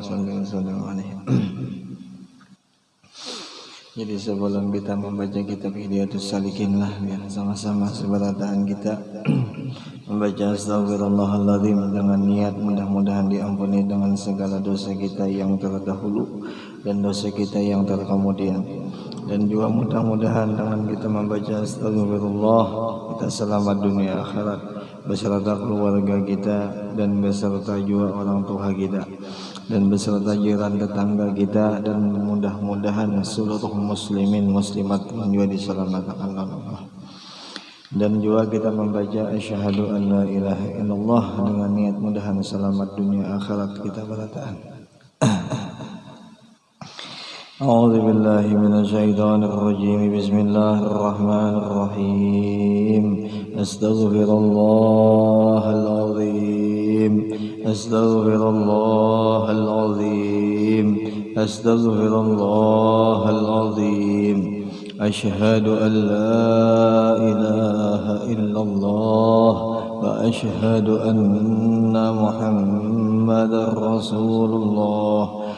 salli wa sallim alaihi. Jadi sebelum kita membaca kitab Hidayatus Salikin lah, biar sama-sama seberataan kita membaca Astaghfirullahaladzim dengan niat mudah-mudahan diampuni dengan segala dosa kita yang terdahulu dan dosa kita yang terkemudian. Dan juga mudah-mudahan dengan kita membaca Astaghfirullah kita selamat dunia akhirat beserta keluarga kita dan beserta juga orang tua kita dan beserta jiran tetangga kita, dan mudah-mudahan seluruh muslimin muslimat juga diselamatkan Allah. Dan juga kita membaca asyhadu an la ilaha illallah dengan niat mudahan selamat dunia akhirat kita berataan. A'udzu billahi minasyaitonir rajim. Bismillahirrahmanirrahim. Astaghfirullahal azim. Astaghfirullahal azim. Astaghfirullahal azim. Asyhadu an la ilaha illallah wa asyhadu anna Muhammadar Rasulullah.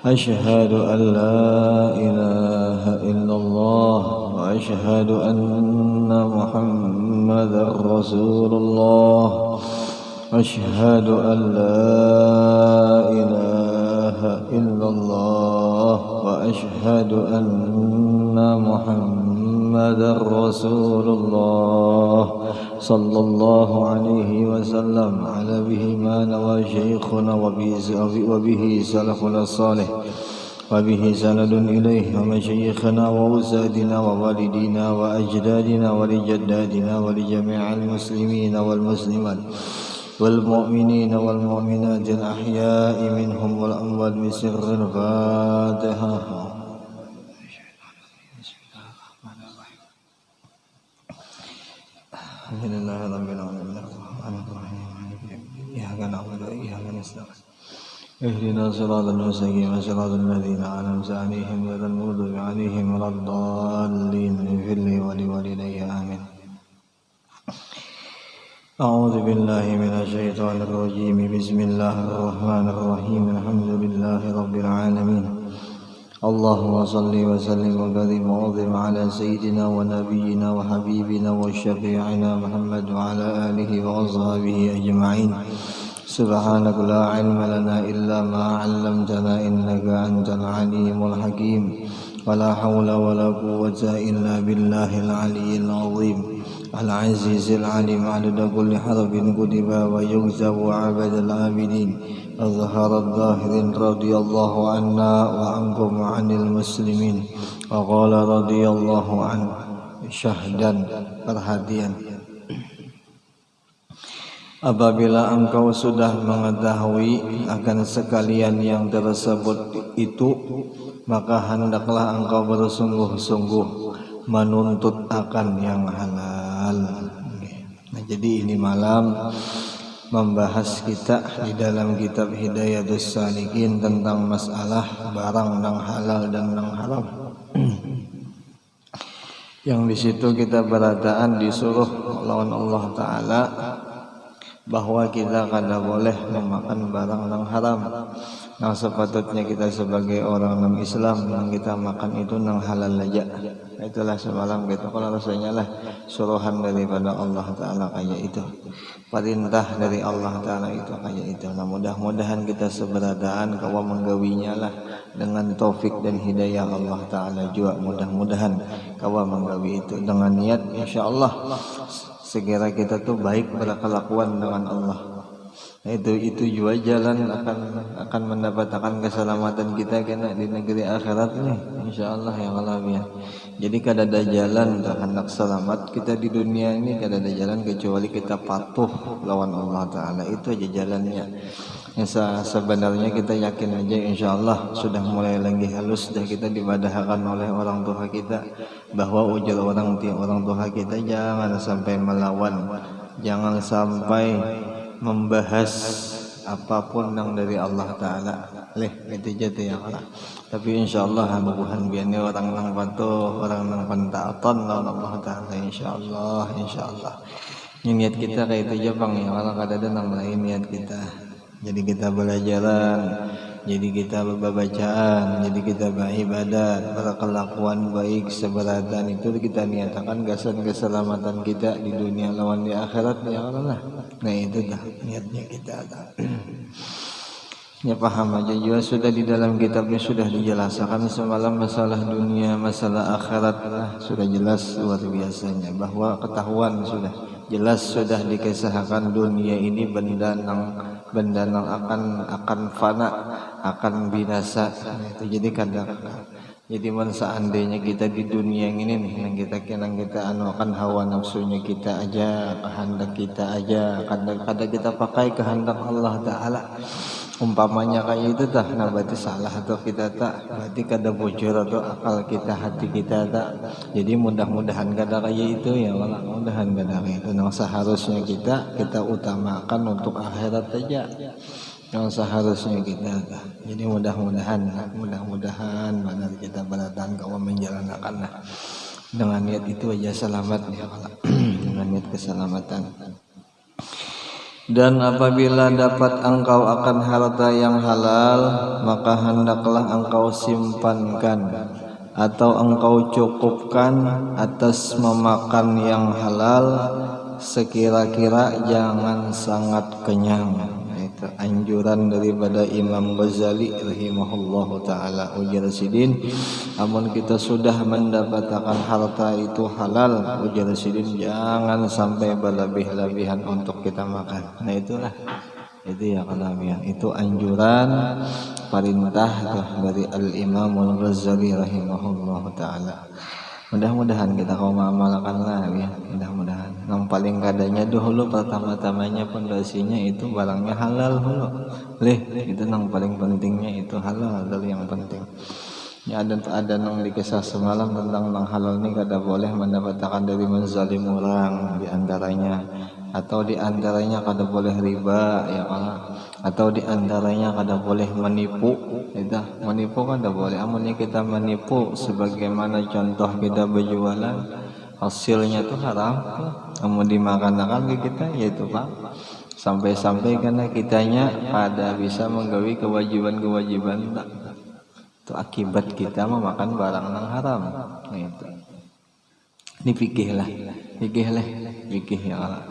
Asyhadu an la ilaha illallah wa asyhadu anna Muhammadar Rasulullah. Asyhadu an la ilaha illallah wa asyhadu anna Muhammadar Rasulullah. Sallallahu alaihi wasallam ala bihi mana wa syekhuna wa bihi salafun salih wa bihi sanadun ilaih wa masyayikhana wa usadina wa walidina wa ajdadina wa lijaddadina wa lijami'al muslimina wal muslimat wal mu'minina wal mu'minatil ahya'i minhum wal amwat bisirril Fatihah. Alhamdulillahirabbil alamin arrahmanir rahim iyyaka na'budu wa iyyaka nasta'in ihdinas siratal mustaqim siratal ladzina an'amta 'alaihim ghairil maghdubi 'alaihim waladdallin fil walidayya amin. A'udzu billahi minasyaitonir rajim. Bismillahirrahmanirrahim. Alhamdulillahirabbil alamin. Allahumma salli wa sallim wa barik wa azim ala sayyidina wa nabiyyina wa habibina wa syafi'ina Muhammad wa ala alihi wa ashabihi ajma'in. Subhanaka la ilma lana illa ma 'allamtana innaka antal alimul hakim. Wa la hawla wa la quwwata illa billahil aliyyil azim. Al-azizil alim 'adada kulli harfin kutiba wa yughzabu 'abadal 'abidin. أظهر الظاهرين رضي الله عنا وعنكم وعن المسلمين وقال رضي الله عنه syahdan perhatian. Apabila engkau sudah mengetahui akan sekalian yang tersebut itu, maka hendaklah engkau bersungguh-sungguh menuntut akan yang halal. Nah, jadi ini malam membahas kita di dalam kitab Hidayatus Salikin tentang masalah barang nang halal dan nang haram. Yang di situ kita berataan disuruh lawan Allah Ta'ala bahwa kita kada boleh memakan barang nang haram. Nah, sepatutnya kita sebagai orang non Islam yang kita makan itu nang halal aja. Itulah semalam gitu. Kalau rasanya lah suruhan daripada Allah Ta'ala kayak itu, perintah dari Allah Ta'ala itu kayak itu. Nah, mudah-mudahan kita seberataan kawa menggawinya lah dengan taufik dan hidayah Allah Ta'ala juga. Mudah-mudahan kawa menggawi itu dengan niat insyaallah segera kita tuh baik berkelakuan dengan Allah. Itu juga jalan akan mendapatkan keselamatan kita kena di negeri akhirat nih insyaallah ya Allah ya. Jadi kada ada jalan terhadap selamat kita di dunia ini, kada ada jalan kecuali kita patuh lawan Allah Ta'ala. Itu aja jalannya. Sebenarnya kita yakin aja insyaallah sudah mulai lagi halus dah kita dibadahkan oleh orang tua kita bahwa ujar orang tua kita jangan sampai melawan, jangan sampai membahas apapun yang dari Allah Ta'ala. Itu jatuh ya Allah. Tapi insyaallah mudah-mudahan biarnya orang nang patuh, orang nang pentaatan lawan Allah Ta'ala insyaallah. Niat kita kayak itu aja Bang ya, orang kada ada nang lain niat kita. Jadi kita belajaran jadi kita berbacaan, jadi kita beribadat, berkelakuan baik seberatan itu kita niatakan gasan keselamatan kita di dunia lawan di akhirat ya Allah. Nah itu dah niatnya kita dah. Ya paham aja juga sudah di dalam kitabnya sudah dijelaskan semalam masalah dunia, masalah akhirat sudah jelas luar biasanya bahwa ketahuan sudah jelas sudah dikisahkan dunia ini benda nang akan fana, akan binasa. Itu jadi kadang jadi seandainya kita di dunia yang ini nih yang kita anukan hawa nafsunya kita aja, kehendak kita aja, kadang kita pakai kehendak Allah Ta'ala umpamanya kayak itu tak, nah berarti salah atau kita tak, berarti kada bocor atau akal kita, hati kita tak. Jadi mudah-mudahan kada kayak itu ya, malah mudahan kada kayak itu. Yang seharusnya kita utamakan untuk akhirat aja, yang seharusnya kita tak. Jadi mudah-mudahan benar kita berdatang kau menjalankan dengan niat itu aja selamat ya kalau dengan niat keselamatan. Dan apabila dapat engkau akan harta yang halal, maka hendaklah engkau simpankan atau engkau cukupkan atas memakan yang halal sekira-kira jangan sangat kenyang. Itu anjuran daripada Imam Ghazali rahimahullahu taala. Ujar Sidin, amun kita sudah mendapatkan harta itu halal, ujar Sidin, jangan sampai berlebih-lebihan untuk kita makan. Nah itulah itu ya kelebihan. Itu anjuran perintah dari Al-Imam Al-Ghazali rahimahullahu taala. Mudah-mudahan kita kau mengamalkan lah ya, mudah-mudahan. Yang paling kadanya dulu pertama-tamanya pondasinya itu barangnya halal dulu. Itu yang paling pentingnya itu halal adalah yang penting. Ya ada yang dikisah semalam tentang yang halal ini kada boleh mendapatkan dari menzalim orang di antaranya, atau di antaranya kada boleh riba ya Allah, atau di antaranya kada boleh menipu. Menipu kada boleh. Amunnya kita menipu sebagaimana contoh kita berjualan hasilnya tuh haram, kamu dimakan kita yaitu Pak. Sampai-sampai karena kitanya kada bisa menggawi kewajiban-kewajiban tak. Itu akibat kita memakan barang yang haram. Nah itu. Ini fikih ya Allah.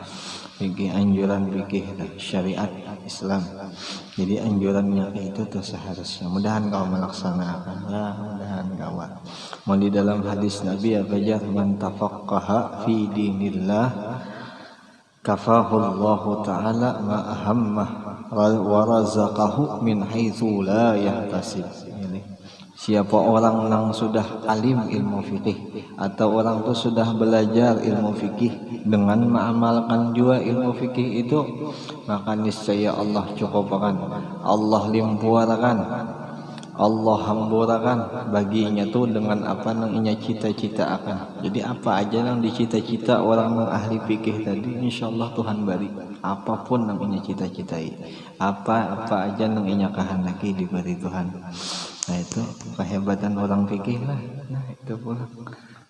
Fikih anjuran fikih syariat Islam. Jadi anjurannya itu tuh seharusnya. Mudahan kau melaksanakan. Mudahan kau. Mau di dalam hadis Nabi apa aja, man tafaqqaha fi dinillah kafahu Allah Ta'ala ma ahammah wa razaqahu min haitsu la yahtasib. Siapa orang yang sudah alim ilmu fikih atau orang itu sudah belajar ilmu fikih dengan mengamalkan juga ilmu fikih itu, maka niscaya Allah cukupkan, Allah limpahkan, Allah hamburakan baginya tuh dengan apa yang inya cita-cita akan. Jadi apa aja yang dicita-cita orang yang ahli fikih tadi, insyaallah Tuhan beri. Apapun yang inya cita-citai, apa aja yang inya kehendaki diberi Tuhan. Nah itu kehebatan orang fikih lah. Nah itu pula.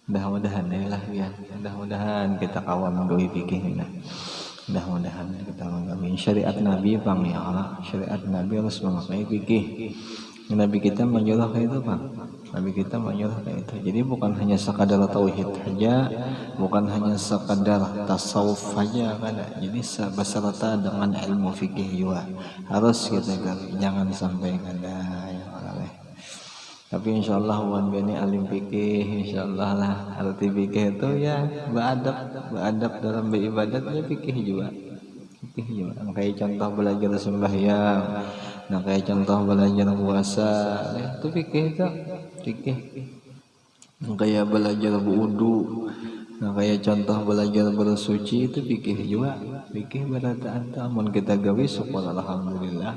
Mudah-mudahan ya. Mudah-mudahan kita kawan menggawi fikih. Mudah-mudahan kita menggawi syariat Nabi bang ya Allah. Syariat Nabi harus memakai fikih. Nabi kita menyuruh kayak itu bang. Nabi kita menyuruh kayak itu. Jadi bukan hanya sekadar tauhid saja, bukan hanya sekadar tasawuf saja kan. Jadi beserta dengan ilmu fikih juga harus kita gali. Jangan sampai kada ya. Tapi insyaallah wan bani alim fikih, insyaallah lah arti fikih itu ya beradab dalam beribadat ya fikih juga. Kayak contoh belajar sembahyang, kayak contoh belajar puasa, itu fikih itu. Kayak belajar wudu, kayak contoh belajar bersuci itu fikih juga. Fikih berataan amun kita gawe syukur alhamdulillah.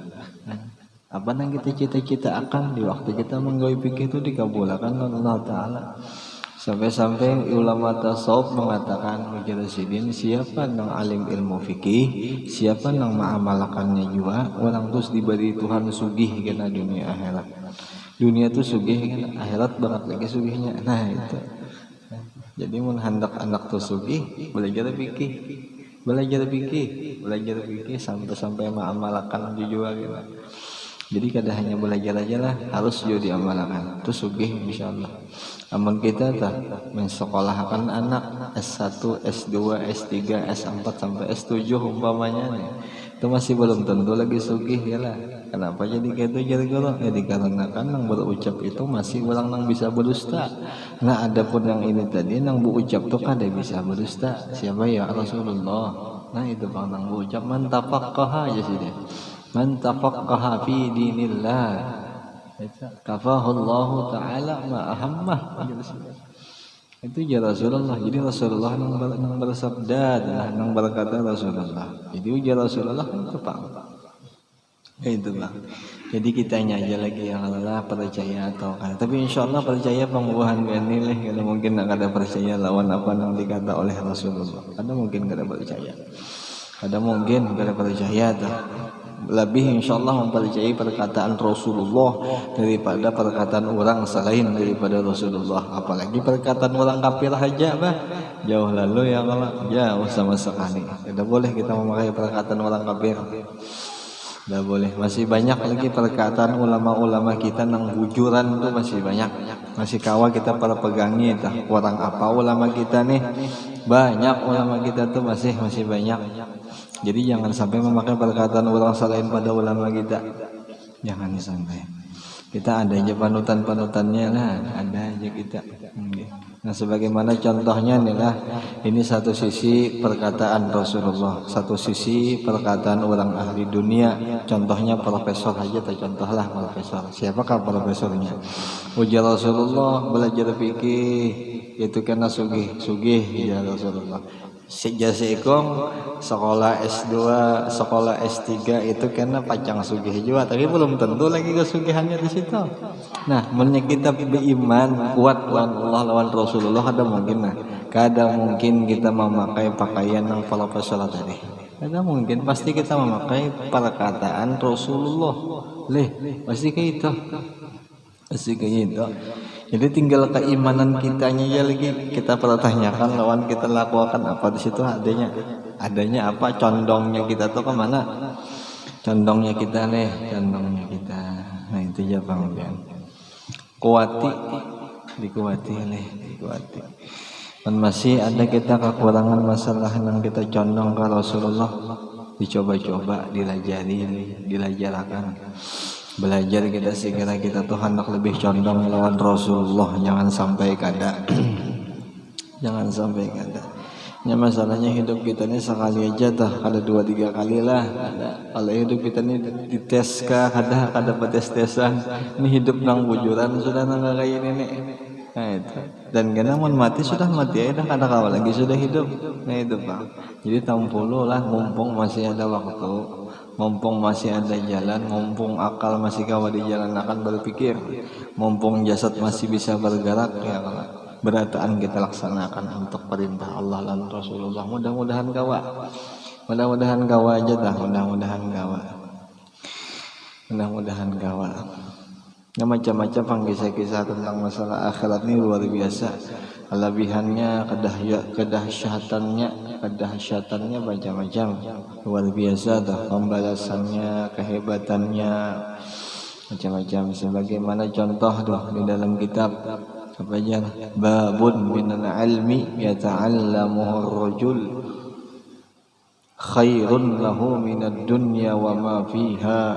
Apa yang kita cita-cita akan di waktu kita menggawi fikih itu dikabulkan oleh Allah Ta'ala. Sampai-sampai ulama tasawuf mengatakan ujar Sidin, siapa yang alim ilmu fikih, siapa yang mengamalkannya juga, orang terus diberi Tuhan sugih kena dunia akhirat. Dunia itu sugih kan, akhirat banget lagi sugihnya. Nah itu. Jadi mun hendak anak tuh sugih, belajar fikih sampai mengamalkan juga gitu. Jadi kada hanya belajar aja lah, harus juga diamalkan. Itu sugih insyaallah. Amun kita tah mensekolahkan anak S1, S2, S3, S4 sampai S7 umpamanya nih. Itu masih belum tentu lagi sugih ya lah. Kenapa jadi kayak itu gara-gara? Ya dikarenakan nang berucap itu masih ulang nang bisa berdusta. Nah adapun yang ini tadi nang berucap tuh kada bisa berdusta. Siapa ya Rasulullah. Nah itu bang nang berucap man tafaqqaha aja sih dia. Man tafaqqaha fi dinillah kafahullahu ta'ala ma ahammah. Itu ya Rasulullah. Jadi Rasulullah nang bersabda dan nang berkata Rasulullah. Jadi ya Rasulullah itu Pak. Itu Bang. Jadi kitanya aja lagi yang lelah percaya atau kan. Tapi insyaallah percaya pembuahan ini lah. Kalau mungkin nak ada percaya lawan apa yang dikata oleh Rasulullah. Ada mungkin kada percaya. Ada mungkin kada percaya tuh. Lebih insyaallah mempercayai perkataan Rasulullah daripada perkataan orang selain daripada Rasulullah. Apalagi perkataan orang kafir aja bah jauh lalu ya kalau jauh sama sekali. Tidak boleh kita memakai perkataan orang kafir. Tidak boleh. Masih banyak lagi perkataan ulama-ulama kita nang bujuran itu masih banyak. Masih kawa kita para pegangi tah orang apa ulama kita nih. Banyak ulama kita tuh masih banyak. Jadi jangan sampai memakai perkataan orang selain pada ulama kita. Jangan sampai. Kita ada aja panutan-panutannya lah, ada aja kita. Nah sebagaimana contohnya nih lah, ini satu sisi perkataan Rasulullah, satu sisi perkataan orang ahli dunia. Contohnya profesor aja, contohlah profesor. Siapakah profesornya? Ujar Rasulullah belajar fikih itu karena sugih ya Rasulullah. Sejak seikong sekolah S2, sekolah S3 itu karena pacang sugih juga, tapi belum tentu lagi kesugihannya di situ. Nah, menurut kita beriman kuat lawan Allah lawan Rasulullah ada mungkin nah. Kada mungkin kita memakai pakaian yang profesor tadi. Kada mungkin, pasti kita memakai perkataan Rasulullah. Pasti kayak itu. Pasti kayak itu. Jadi tinggal keimanan kitanya aja lagi kita pertanyakan lawan kita lakukan apa di situ adanya apa condongnya kita tuh kemana? Condongnya kita condongnya kita. Nah itu aja Bang Bian. Dikuati. Dan masih ada kita kekurangan masalah yang kita condong ke Rasulullah, dicoba-coba, dilajarkan. Belajar kita sekira kita tuh hendak lebih condong lawan Rasulullah, jangan sampai kada. Jangan sampai kada. Ya masalahnya hidup kita ini sekali aja dah, kada 2-3 kali lah. Kalau hidup kita ini dites kah, kada tes-tesan. Ini hidup nang bujuran sudah nang kayak ini nih. Nah itu. Dan karena mau mati sudah mati aja dah, kada kawal lagi sudah hidup. Nah itu Pak. Jadi tampuluh lah mumpung masih ada waktu. Mumpung masih ada jalan, mumpung akal masih kawa di jalan akan berpikir, mumpung jasad masih bisa bergerak, ya berataan kita laksanakan untuk perintah Allah dan Rasulullah. Mudah-mudahan kawa aja dah, mudah-mudahan kawa. Ya macam-macam kisah-kisah tentang masalah akhirat ini luar biasa. Kelebihannya, kedahsyatannya macam-macam, luar biasa dah, pembalasannya, kehebatannya macam-macam. Sebagaimana contoh doh di dalam kitab apa aja, babun minal ilmi yata'allamuhu ar-rajul khairun lahu minad dunya wa ma fiha.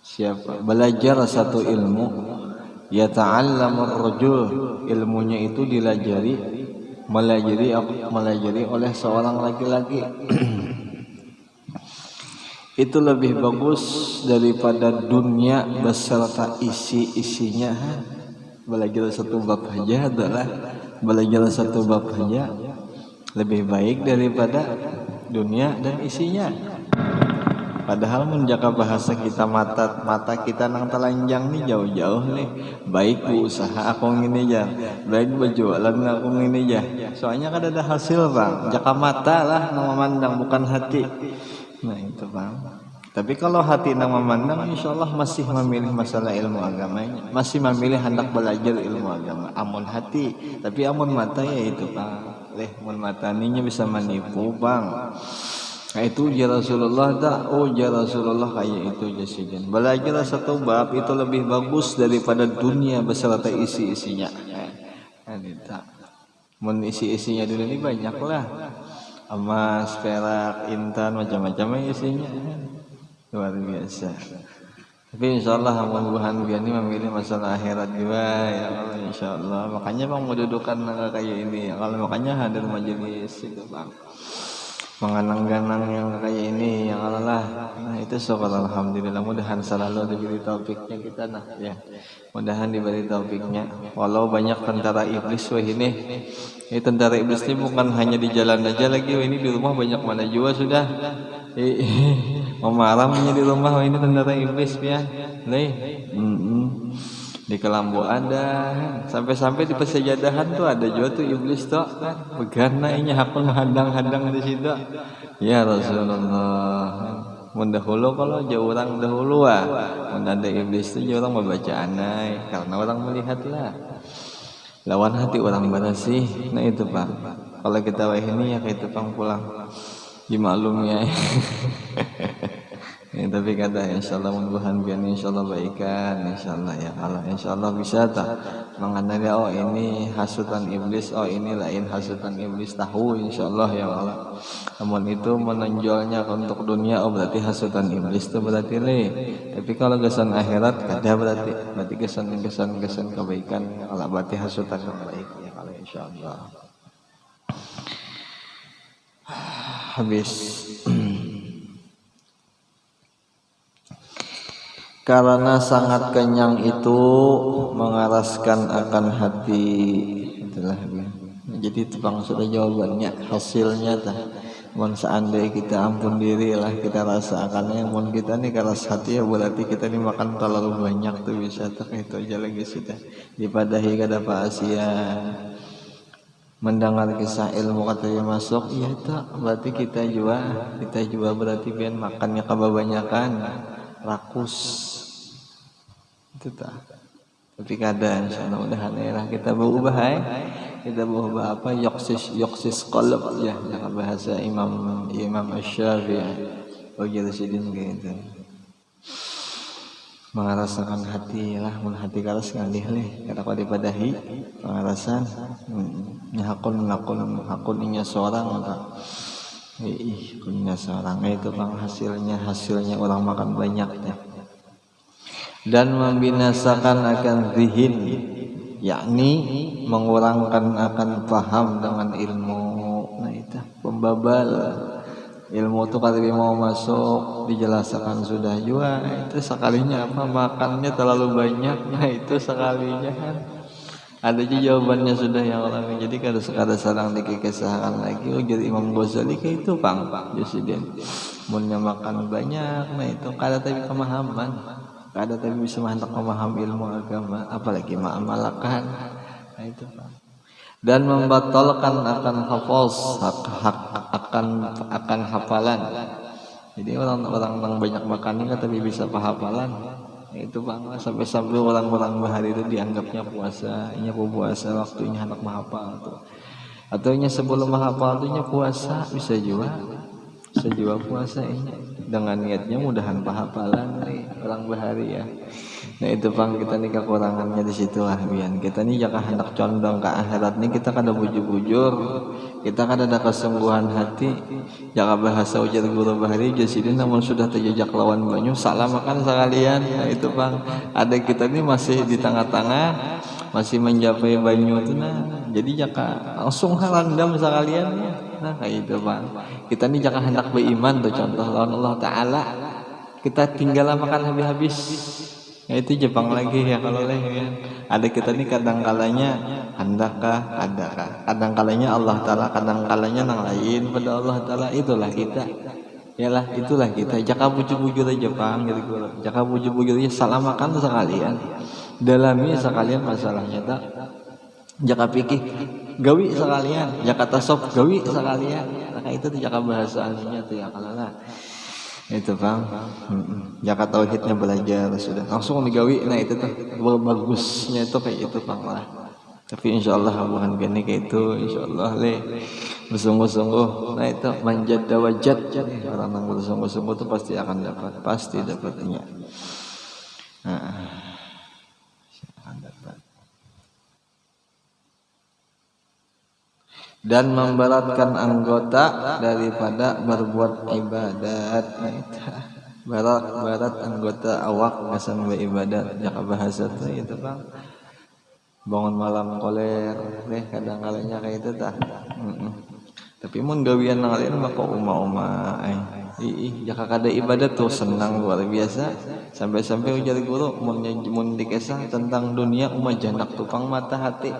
Siapa belajar satu ilmu, yata'allamur rajul, ilmunya itu melajari oleh seorang laki-laki. Itu lebih bagus daripada dunia beserta isi-isinya. Belajar satu bab aja adalah lebih baik daripada dunia dan isinya. Padahal menjaga bahasa kita mata kita nang telanjang nih jauh-jauh nih. Baik berusaha aku ngini aja, baik berjualan aku ngini aja. Soalnya kan ada hasil Bang. Jaka mata lah nang memandang bukan hati. Nah itu Bang. Tapi kalau hati nang memandang, insyaallah masih memilih masalah ilmu agamanya, masih memilih hendak belajar ilmu agama. Amun hati, tapi amun mata ya itu Bang. Mun mata ninya bisa menipu Bang. Nah itu ya Rasulullah tak, oh ya Rasulullah kayak itu jasiden. Belajar satu bab itu lebih bagus daripada dunia beserta isi-isinya. Tak, mun isi-isinya dunia ini banyak lah, emas, perak, intan, macam-macam isinya, luar biasa. Tapi insya Allah mudah-mudahan ini memilih masalah akhirat juga ya Allah insya Allah. Makanya bang mendudukan kayak ini ya. Kalau makanya hadir majelis itu bang, menganang-ganang yang kayak ini yang Allah. Nah itu syukur alhamdulillah. Mudahan selalu diberi taufiknya kita nah ya. Mudahan diberi taufiknya. Walau banyak tentara iblis wah ini tentara iblis ini bukan hanya di jalan aja lagi. Wah ini di rumah banyak mana juga sudah. Memaramnya di rumah ini tentara iblis ya. Di kelambu ada, sampai-sampai di pesajadahan tuh ada juga tuh iblis tuh kan. Begana ini hakun hadang-hadang di situ. Ya Rasulullah. Mun dahulu kalau jauh orang dahulu mun ada iblis tuh jauh orang membaca anai karena orang melihatlah. Lawan hati orang barasih. Nah itu Pak. Kalau kita wah ini ya kayak tukang pulang. Dimaklumnya. Ya, tapi kata insyaallah mudah-mudahan biar insyaallah baikan insyaallah ya Allah insyaallah bisa tak mengenali oh ini hasutan iblis oh ini lain hasutan iblis tahu insyaallah ya Allah. Namun itu menonjolnya untuk dunia oh berarti hasutan iblis itu berarti tapi kalau kesan akhirat kada berarti kesan kebaikan kalau berarti hasutan baik ya kalau insyaallah. Habis karena sangat kenyang itu mengaraskan akan hati itulah ya. Jadi itu bang sudah jawabannya hasilnya tah mun seandainya kita ampun diri lah kita rasakannya mun kita nih keras hati ya berarti kita nih makan terlalu banyak tuh bisa tak itu aja lagi sudah dipadahi kada Pak Asia mendengar kisah ilmu katanya masuk iya tak berarti kita juga berarti biar makannya kebanyakan rakus itu tak tapi kadang insyaallah mudah-mudahan kita berubah kita berubah apa yoksis qalb ya bahasa Imam Asy-Syafi'i bagi residin gitu mengarasakan hati lah mun hati karas ngalih kada kau dipadahi pengarasan hakun inya seorang tak punya seorang itu bang hasilnya orang makan banyak ya. Dan membinasakan akan zihin yakni mengurangkan akan paham dengan ilmu. Nah itu pembabal ilmu itu kalau mau masuk dijelaskan sudah juga itu sekalinya apa makannya terlalu banyak nah itu sekalinya kan ada aja jawabannya sudah yang orang jadi kada sarang dikisahkan lagi jadi Imam Ghazali kayak itu bang Presiden munnya makan banyak nah itu kada tapi pemahaman kada tapi bisa mantap memaham ilmu agama apalagi mengamalkan nah itu bang dan membatalkan akan hafaz akan hafalan jadi orang-orang yang banyak makan ini tapi bisa hafalan itu bang sampai orang-orang bahari itu dianggapnya puasa waktunya hendak menghafal tuh atau nya sebelum menghafal tuh puasa bisa juga puasa ini dengan niatnya mudahan hafalan orang bahari ya. Nah itu bang kita nih kekurangannya di situ lah bian kita nih jangan hendak condong ke akhirat nih kita kada bujur kita kada ada kesungguhan hati jangan bahasa ujar guru bahari jasidin namun sudah terjejak lawan banyu salah makan sekalian. Nah itu bang ada kita nih masih di tengah-tengah masih mencapai banyu itu nah jadi jangan langsung halandam sekalian ya. Nah kayak itu bang kita nih jangan hendak beriman tuh contoh lawan Allah Ta'ala kita tinggal makan habis ya itu Jepang lagi ya kalau ya. Ada kita nih kadang-kalanya adakah kadang-kalanya Allah Ta'ala kadang-kalanya yang lain pada Allah Ta'ala itulah kita yalah itulah kita jaka bujur-bujur aja Jepang gitu jaka bujur-bujur aja salah makan sekalian dalami sekalian masalahnya tak jaka pikir gawi sekalian jaka tasawuf gawi sekalian maka itu tuh jaka bahasa aslinya tuh ya kalau lah itu bang jaka tauhidnya belajar sudah langsung digawi nah itu tuh bagusnya itu kayak itu bang lah tapi insyaallah bukan gini kayak itu insyaallah bersungguh-sungguh. Nah itu manjadda wajad, orang yang bersungguh-sungguh itu pasti akan dapat, pasti dapatnya. Nah, akan dapat. Dan memberatkan anggota daripada berbuat ibadat. Nah itu barat anggota awak ngasan beribadat, jaka bahasa tuh itu Bang. Bangun malam koler, kadang kalanya kayak itu tah. Tapi mun gawian nang lain mah kok uma-uma jaka kada ibadat tuh senang luar biasa. Sampai-sampai ujar guru mun dikesah tentang dunia janak tupang mata hati.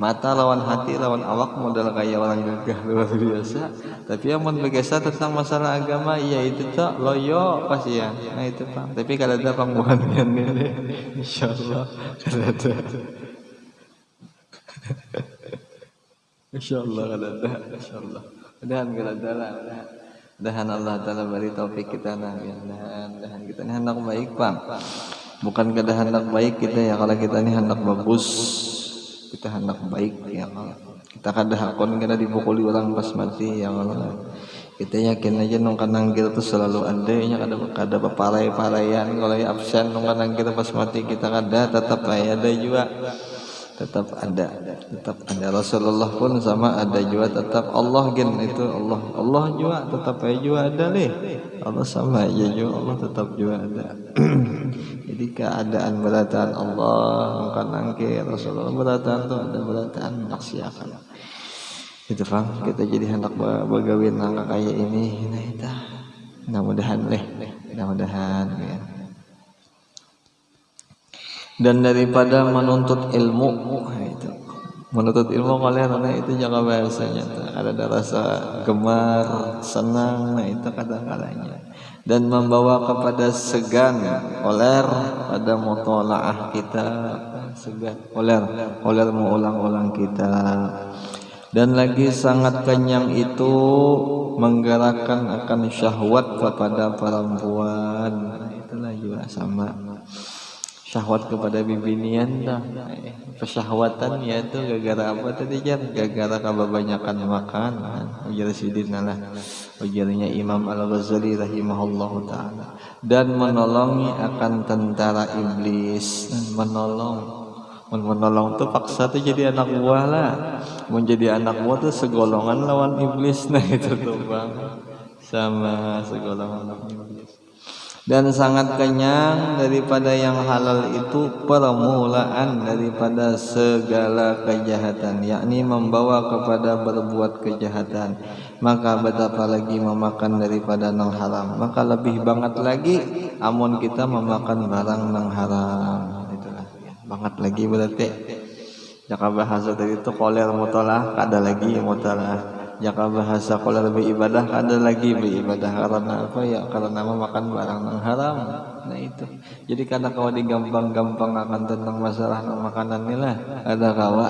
Mata lawan hati lawan awak modal kayak orang gagah luar biasa. Tapi mun berkesah tentang masalah agama ya itu tuh loyo pasti ya. Nah itu Pak. Tapi kada ada pangbuhan ini. Insyaallah kada ada. Insyaallah kada ada. Insyaallah. Mudahan kada ada lah. Mudahan Allah Ta'ala beri taufik kita nah. Mudahan kita ini hendak baik Pak. Bukan kada hendak baik kita ya, kalau kita ini hendak bagus. Kita hendak baik ya Allah. Kita kada hakon kada dipukuli orang pas mati ya Allah. Kita yakin aja nung kanang kita tuh selalu ada nya kada paparai-paraian kalau absen nung kanang kita pas mati kita kada tetap ada juga. Tetap ada Rasulullah pun sama ada juga tetap Allah gen itu Allah juga tetap juga ada leh. Allah sama aja juga Allah tetap juga ada. Jadi keadaan berataan Allah bukan angke Rasulullah berataan itu ada berataan maksiatan. Itu Bang, kita jadi hendak bagawin langkah kayak ini. Nah itu mudah-mudahan ya. Dan daripada menuntut ilmu itu menuntut ilmu kalian itu jaga bahasanya ada rasa gemar senang nah itu kadang-kadangnya dan membawa kepada segan oler pada mutolaah kita segan oler mengulang-ulang kita dan lagi sangat kenyang itu menggerakkan akan syahwat kepada perempuan. Nah, itulah juga sama syahwat kepada bibinian dah. Pesyahwatan yaitu gara-gara apa tadi Jan? Gara-gara kebanyakan makan. Ujar sidin lah. Ujarnya Imam Al-Ghazali rahimahullahu taala. Dan menolongi akan tentara iblis. Menolong tuh paksa tuh jadi anak buah lah. Menjadi anak buah tuh segolongan lawan iblis. Nah itu tuh Bang. Sama segolongan lawan iblis. Dan sangat kenyang daripada yang halal itu permulaan daripada segala kejahatan, yakni membawa kepada berbuat kejahatan. Maka betapa lagi memakan daripada nang haram, maka lebih banget lagi amun kita memakan barang nang haram. Itulah banget lagi berarti. Jaka bahasa tadi itu koler mutalah, kada lagi mutalah. Jaka bahasa kalau lebih ibadah ada lagi beribadah karena apa ya karena makan barang yang haram. Nah itu jadi karena kalau digampang-gampang akan tentang masalah makanan ini lah ada kawa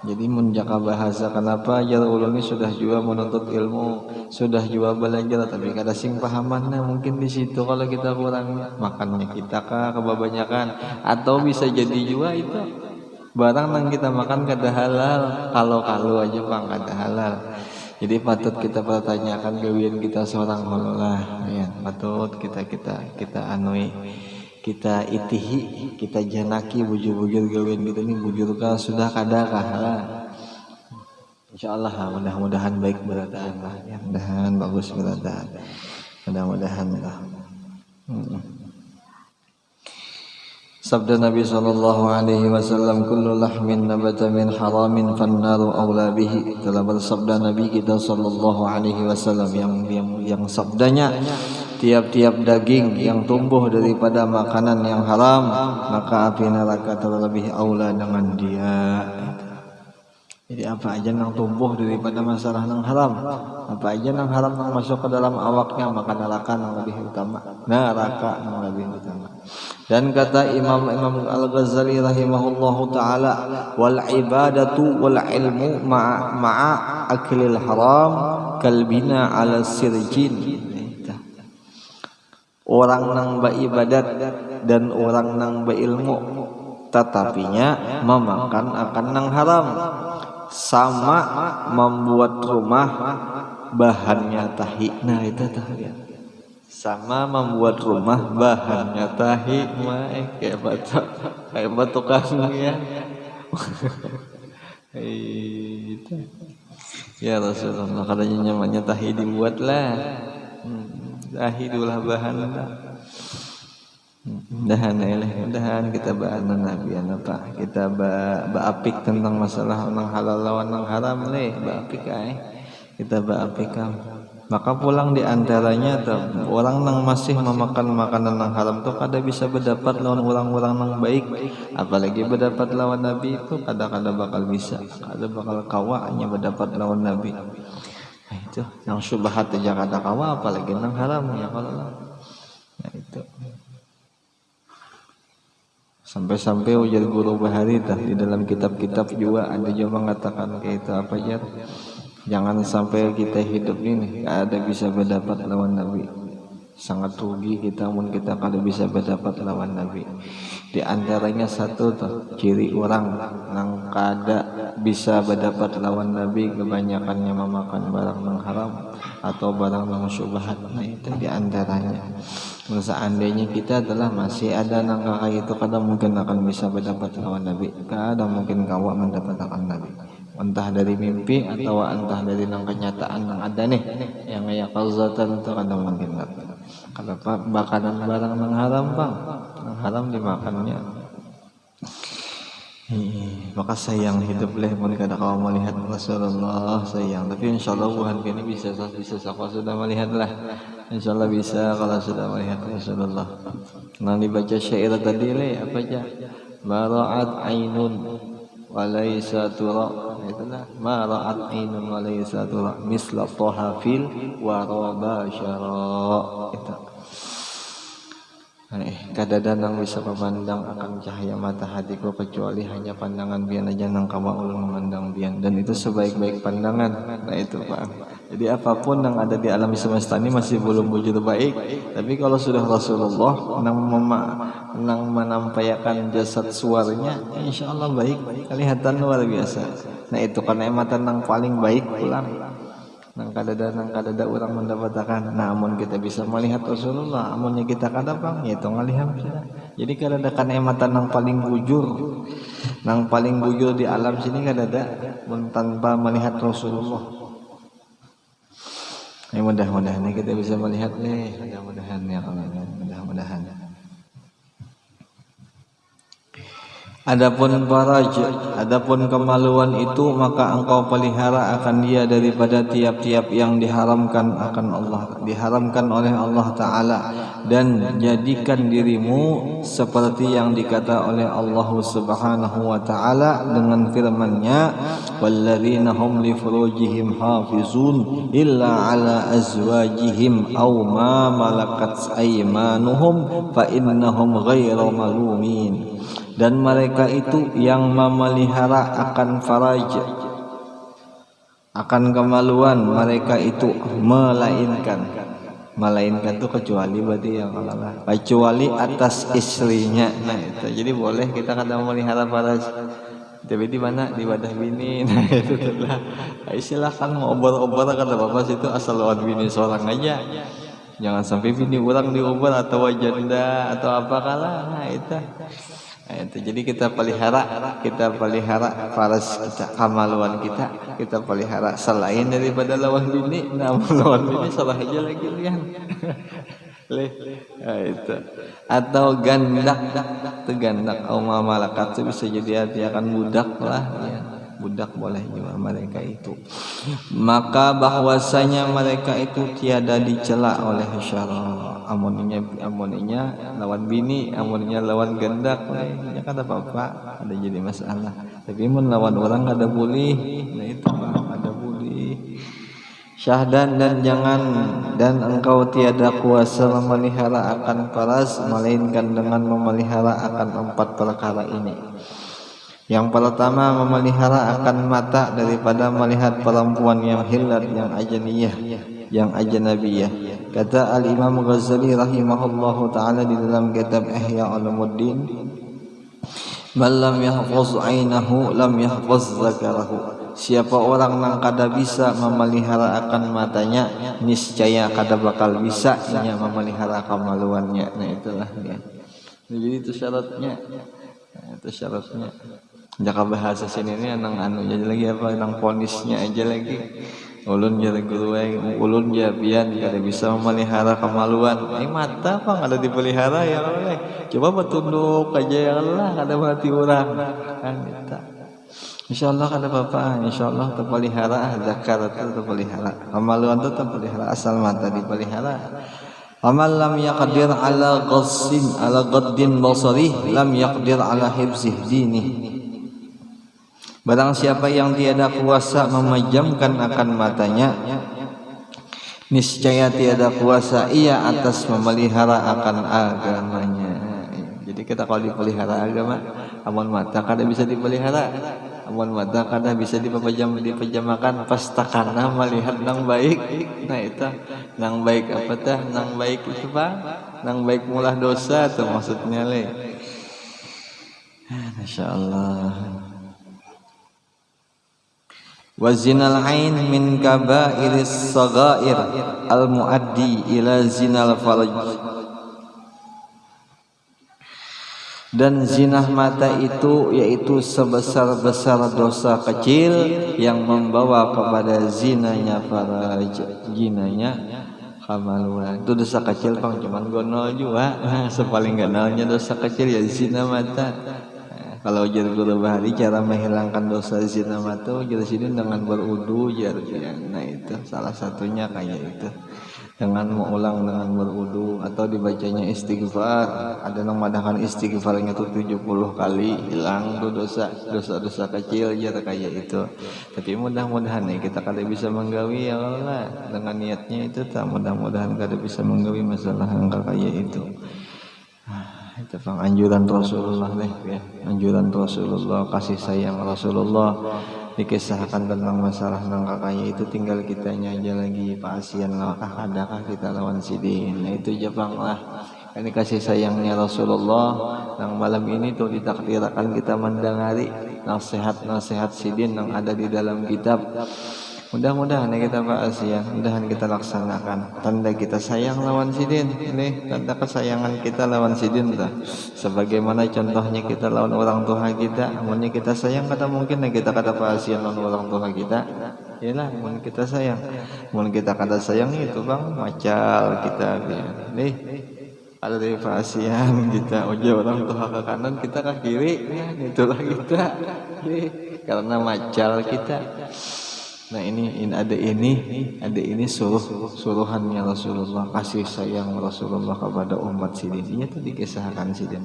jadi menjaka bahasa kenapa jar ulun ini sudah juga menuntut ilmu sudah juga belajar tapi kada sing pahamannya mungkin di situ kalau kita kurang makannya kita kebanyakan atau bisa jadi juga itu barang yang kita makan kada halal kalau aja Bang kada halal jadi patut kita pertanyakan gawian kita seorang hololah ya patut kita anui kita itihi kita janaki bujur-bujur gawian kita ini bujurkah sudah kadakah lah insyaallah mudah-mudahan baik berataan lah ya mudahan bagus berataan mudah-mudahan lah Sabda Nabi sallallahu alaihi wasallam kullu lahmin nabata min haramin fannaru aula bihi. Telah bersabda Nabi kita sallallahu alaihi wasallam yang sabdanya tiap-tiap daging yang tumbuh daripada makanan yang haram maka api neraka terlebih aula dengan dia. Jadi apa aja yang tumbuh daripada masalah yang haram, apa aja yang haram yang masuk ke dalam awaknya maka neraka yang lebih utama. Neraka yang lebih utama. Dan kata Imam Al-Ghazali rahimahullahu taala wal ibadatu wal ilmu ma'a aklil haram kalbina ala sirjin. Orang nang beribadat dan orang nang berilmu tetapinya memakan akan nang haram sama membuat rumah bahannya tahi. Nah itu tahi. Sama membuat rumah bahannya tahi. Kayak batu tukang ya. Itu. Ya Rasulullah katanya nyamannya tahi dibuatlah. Tahi itulah bahan. Mudahan kita ba'an Nabi apa kita ba'apik tentang masalah nang halal lawan nang haram ba'apik kita ba'apik maka pulang di antaranya orang nang masih memakan makanan nang haram tuh kada bisa berdapat lawan orang-orang nang baik, apalagi berdapat lawan Nabi itu kada bakal bisa, kada bakal kawa hanya berdapat lawan Nabi. Nah itu yang syubhat aja kada kawa apalagi nang haram ya kalau nah itu. Sampai-sampai ujar guru Bahari di dalam kitab-kitab juga ada juga mengatakan kayak itu apa aja. Jangan sampai kita hidup ini ada bisa berdapat lawan Nabi. Sangat rugi kita mun kita kada bisa berdapat lawan Nabi. Di antaranya satu ciri orang yang kada bisa berdapat lawan Nabi kebanyakannya memakan barang yang haram atau barang yang syubhat. Nah itu di antaranya. Seandainya kita adalah masih ada nangka itu kada mungkin akan bisa berdapat lawan Nabi, kada mungkin kawa mendapatkan Nabi, entah dari mimpi atau entah dari nang kenyataan yang ada nih yang kayak qalzatan itu kada mungkin dapat. Kalau makanan barang nang haram bang, nang haram dimakannya. Maka sayang hidup leh mun kada kawa melihat Rasulullah sayang, tapi insyaallah bukan kini bisa sudah melihat lah. Insyaallah bisa kalau sudah melihat Rasulullah. Nah dibaca syair tadi apa aja? Mara'at ainun walaysa tura. Itulah mara'at ainun walaysa tura misla tahafil wa rabashara. Itu. Kadang nang bisa memandang akan cahaya mata hatiku kecuali hanya pandangan bian aja nang kawa ulun memandang bian, dan itu sebaik-baik pandangan. Nah itu Pak. Jadi apapun yang ada di alam semesta ini masih belum wujud baik, tapi kalau sudah Rasulullah nang menampakkan jasad suaranya, insya Allah baik, kelihatan luar biasa. Nah itu kenikmatan yang paling baik pulang. Nang kadada orang mendapatkan. Namun kita bisa melihat Rasulullah, amunnya kita kada bang, itu ngalihan sudah. Jadi kadada kenikmatan yang paling bujur di alam sini kadada tanpa melihat Rasulullah. Mudah-mudahan kita bisa melihat mudah-mudahan ya Allah, mudah-mudahan. Adapun faraj, adapun kemaluan itu maka engkau pelihara akan dia daripada tiap-tiap yang diharamkan oleh Allah Ta'ala, dan jadikan dirimu seperti yang dikata oleh Allah Subhanahu wa Ta'ala dengan firman-Nya, walladzina hum li furujihim hafizun illa ala azwajihim aw ma malakat aymanuhum fa innahum ghairu malumin. Dan mereka itu yang memelihara akan faraj, akan kemaluan mereka itu melainkan itu kecuali berarti yang Allah, kecuali atas istrinya. Nah itu jadi boleh kita kada memelihara faraj, tapi di mana di wadah bini. Nah itu adalah silahkan mau obor-obor kata bapak situ asal lawan bini seorang aja, jangan sampai bini orang diobor atau janda atau apa kalah. Nah itu jadi kita pelihara faras kita, kamaluan kita pelihara selain daripada lawan bini. Namun lawan bini salah aja lagi lihat itu atau gandak atau malakat itu bisa jadi arti akan budak lah ya. Budak boleh juga mereka itu. Maka bahwasanya mereka itu tiada dicela oleh syara. Amoninya lawan bini, amoninya lawan gandak, ya kada apa-apa, ada jadi masalah. Tapi mun lawan orang kada boleh. Nah itu ada boleh. Syahdan dan engkau tiada kuasa memelihara akan faras melainkan dengan memelihara akan 4 perkara ini. Yang pertama memelihara akan mata daripada melihat perempuan yang hilat, yang ajaniyah, yang ajnabiyah. Kata Al-Imam Ghazali rahimahullahu ta'ala di dalam kitab Ihya Ulumuddin, man lam yahfaz 'ainahu lam yahfaz zakarahu. siapa orang nang kada bisa memelihara akan matanya, niscaya kada bakal bisa nya memelihara kemaluannya. Nah itulah dia. Jadi itu syaratnya. Nah, itu syaratnya. Jaka bahasa sini ini nang anu jadi lagi apa nang ponisnya aja lagi. Ulun jadi guru ulun ya pian kada bisa memelihara kemaluan. Mata apa ada dipelihara ya Allah. Coba bertunduk aja ya Allah kada mati orang. Kan kita. Insyaallah kada apa-apa, insyaallah terpelihara zakar itu terpelihara. Kemaluan itu terpelihara asal mata dipelihara. Amal lam yaqdir ala ghassin ala ghaddin basari lam yaqdir ala hifzih dini. Barang siapa yang tiada kuasa memejamkan akan matanya, niscaya tiada kuasa ia atas memelihara akan agamanya. Jadi kita kalau dipelihara agama, amun mata kada bisa dipelihara, amun mata kada bisa dipejamakan, pastakana melihat nang baik. Nah itu nang baik apa tah? Nang baik itu Pak, nang baik mulah dosa tuh maksudnya le. Masyaallah. Wa zinal ain min kabairis saghair al muaddi ila zinal farj. Dan zinah mata itu yaitu sebesar-besar dosa kecil yang membawa kepada zinanya faraj, zinanya kamaluan. Itu dosa kecil Bang, cuman gonol juga. Sepaling ganalnya dosa kecil ya zina mata. Kalau jadi guru bahari cara menghilangkan dosa zina mata jadi sini dengan berudu ya. Nah itu salah satunya kayak itu. Dengan mengulang dengan berudu atau dibacanya istighfar. Ada yang madahkan istighfarnya itu 70 kali hilang tuh dosa kecil ya kayak itu. Tapi mudah-mudahan nih kita kada bisa menggawi ya Allah dengan niatnya itu tak mudah-mudahan kada bisa menggawi masalah angka kayak itu. Itu anjuran Rasulullah deh ya. Anjuran Rasulullah, kasih sayang Rasulullah dikisahkan tentang masalah nangka kaya itu tinggal kitanya aja lagi pasian lah adakah kita lawan sidin. Nah itu Jepang lah. Ini kasih sayangnya Rasulullah. Nang malam ini tuh ditakdirkan kita mendengari nasihat-nasihat sidin yang ada di dalam kitab. Mudah-mudahan kita bahas ya, mudahan kita laksanakan. Tanda kita sayang lawan sidin, ini tanda kesayangan kita lawan sidin dah. Sebagaimana contohnya kita lawan orang tua kita, amunnya kita sayang kata mungkin kita kata pasien lawan orang tua kita. Yalah, mun kita sayang, mun kita kata sayang itu Bang, macal kita dia. Nih, ada dari pasien kita, ojo orang tua ke kanan kita ke kiri, itulah kita. Nih, karena macal kita. Nah ini ada ini suruhannya Rasulullah, kasih sayang Rasulullah kepada umat sidin. Ini tuh dikisahkan sidin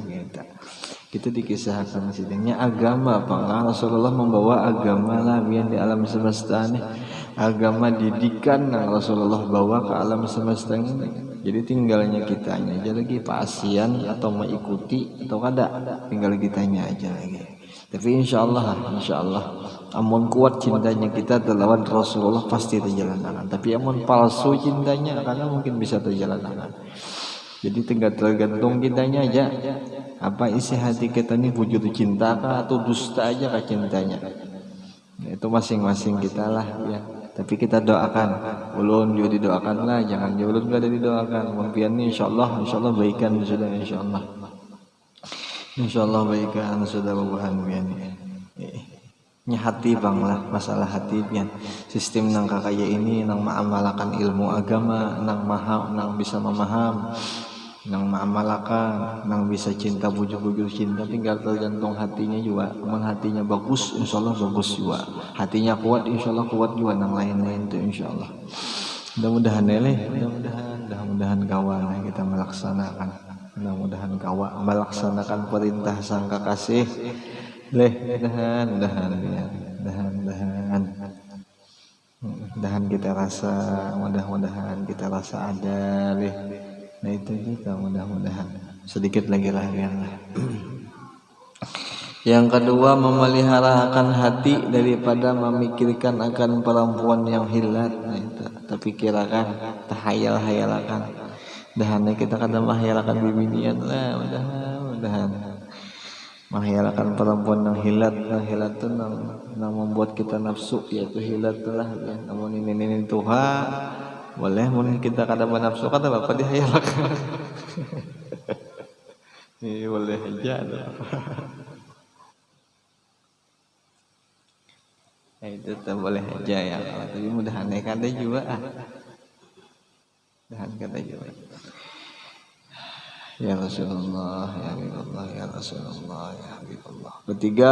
kita dikisahkan sidinnya agama apa Rasulullah membawa agama lah biar di alam semesta ini, agama didikan yang Rasulullah bawa ke alam semesta ini. Jadi tinggalnya kitanya aja lagi pasien atau mengikuti atau kada, tinggal kitanya aja lagi. Tapi insya Allah amun kuat cintanya kita terlawan Rasulullah pasti terjalankan. Tapi amun palsu cintanya karena mungkin bisa terjalankan. Jadi tinggal tergantung kitanya aja. Apa isi hati kita ini wujud cinta kah atau dusta aja kah cintanya. Itu masing-masing kita lah ya. Tapi kita doakan. Ulun juga didoakan lah. Jangan ulun gak ada didoakan. Mungkin insyaallah baikan sudah insyaallah. Insyaallah baikan sudah bubuhan bian. Nya hati Bang lah masalah hati pian sistem nang kakaya ini nang maamalkan ilmu agama nang bisa memaham nang maamalkan nang bisa cinta bujuk-bujuk cinta tinggal tergantung hatinya juga. Amun hatinya bagus insyaallah bagus juga, hatinya kuat insyaallah kuat juga nang lain-lain itu insyaallah. Mudah-mudahan mudah-mudahan kawan kita melaksanakan, mudah-mudahan kawan melaksanakan perintah sang kekasih. Mudah-mudahan kita rasa, mudah-mudahan kita rasa ada leh. Nah itu kita mudah-mudahan sedikit lagi lah ya. Yang kedua memelihara akan hati daripada memikirkan akan perempuan yang hilat. Nah itu terpikirkan, tahayal-hayalakan. Dahannya kita kadang menghayalkan bibinian lah, mudah-mudahan. Menghilalkan perempuan yang hilat itu yang membuat kita nafsu, yaitu hilat lah ya. Namun ini tuha boleh mun kita kada nafsu kata bapak dihayalkan. Ini boleh aja ya, itu tak boleh aja ya, tapi mudahan kada juga mudahan kada juga. Ya Rasulullah, ya Habibullah, ya Rasulullah, ya Habibullah. Ketiga,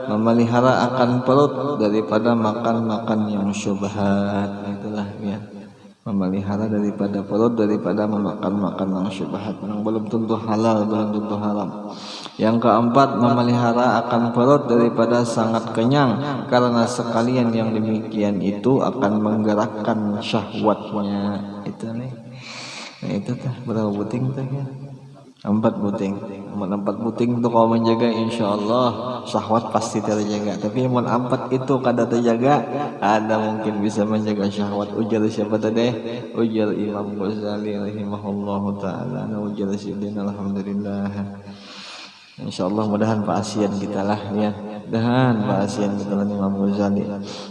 memelihara akan perut daripada makan-makan yang syubhat. Itulah ya. Memelihara daripada perut daripada memakan-makan yang syubhat, yang belum tentu halal, belum tentu haram. Yang keempat, memelihara akan perut daripada sangat kenyang, karena sekalian yang demikian itu akan menggerakkan syahwatnya. Itu nih. Nah, itu tah berapa buting tah ya? 4 buting. 4 buting itu kalau menjaga insyaallah syahwat pasti terjaga. Tapi yang 4 itu kada terjaga, ada mungkin bisa menjaga syahwat. Ujar siapa tadi? Ujar Imam Ghazali rahimahullahu taala. Ujar sidin alhamdulillah. Insyaallah mudahan paasian kita lah ya. Mudahan paasian kita lah Imam Ghazali.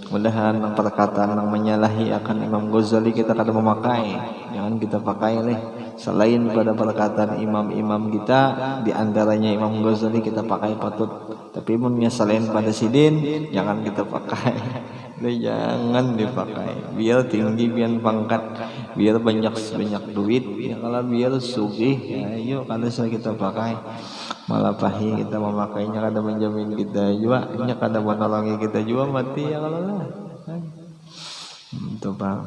Mudahan perkataan yang menyalahi akan Imam Ghazali kita kada memakai. Jangan kita pakai leh. Selain pada perkataan imam-imam kita, di antaranya Imam Ghazali kita pakai patut. Tapi munnya selain pada sidin, jangan kita pakai. Jangan dipakai. Biar tinggi, biar pangkat, biar banyak duit. Ya kalau biar sugih, ya yuk kalau kita pakai. Malah pahi kita memakainya kada menjamin kita juga, nya kada menolongi kita juga mati ya kalau lah. Itu bang.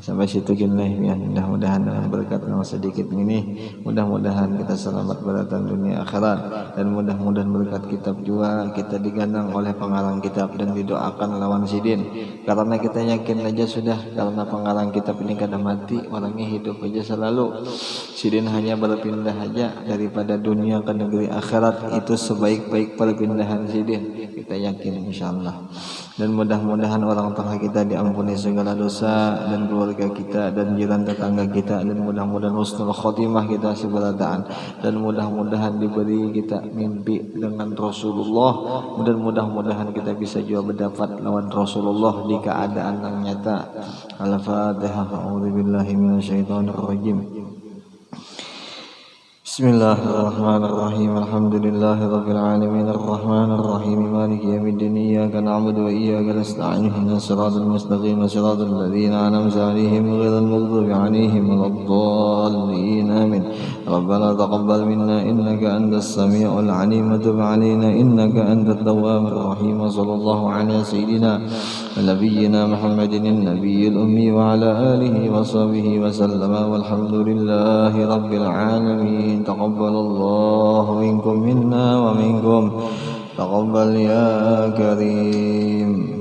Sampai situ gini ya. Mudah-mudahan dengan berkat yang sedikit ini, mudah-mudahan kita selamat berdatang dunia akhirat, dan mudah-mudahan berkat kitab juga kita digandang oleh pengarang kitab dan didoakan lawan sidin, karena kita yakin aja sudah, karena pengarang kitab ini kada mati, orangnya hidup aja selalu. Sidin hanya berpindah aja daripada dunia ke negeri akhirat, itu sebaik-baik perpindahan sidin, kita yakin insyaallah. Dan mudah-mudahan orang tua kita diampuni segala dosa, dan keluarga kita dan jiran tetangga kita, dan mudah-mudahan husnul khotimah kita seberataan, dan mudah-mudahan diberi kita mimpi dengan Rasulullah, dan mudah-mudahan kita bisa juga berdapat lawan Rasulullah di keadaan yang nyata. Al-Fatihah. A'udzubillahi minasyaitonirrajim. Bismillahirrahmanirrahim. Alhamdulillahi rabbil alamin, arrahmanirrahim, maliki yaumiddin, iyyaka na'budu wa iyyaka nasta'in, ihdinas siratal mustaqim, siratal ladzina an'amta 'alaihim ghairil maghdubi 'alaihim waladdallin. Amin. Rabbana taqabbal minna innaka antas samiul 'alim wa tub 'alaina innaka antat tawwabur rahim. Sallallahu ala sayyidina wa nabiyyina Muhammadin nabiyil ummi wa ala alihi wa sahbihi wa sallama, walhamdulillahi rabbil alamin. تقبل الله منكم منا ومنكم تقبل يا كريم.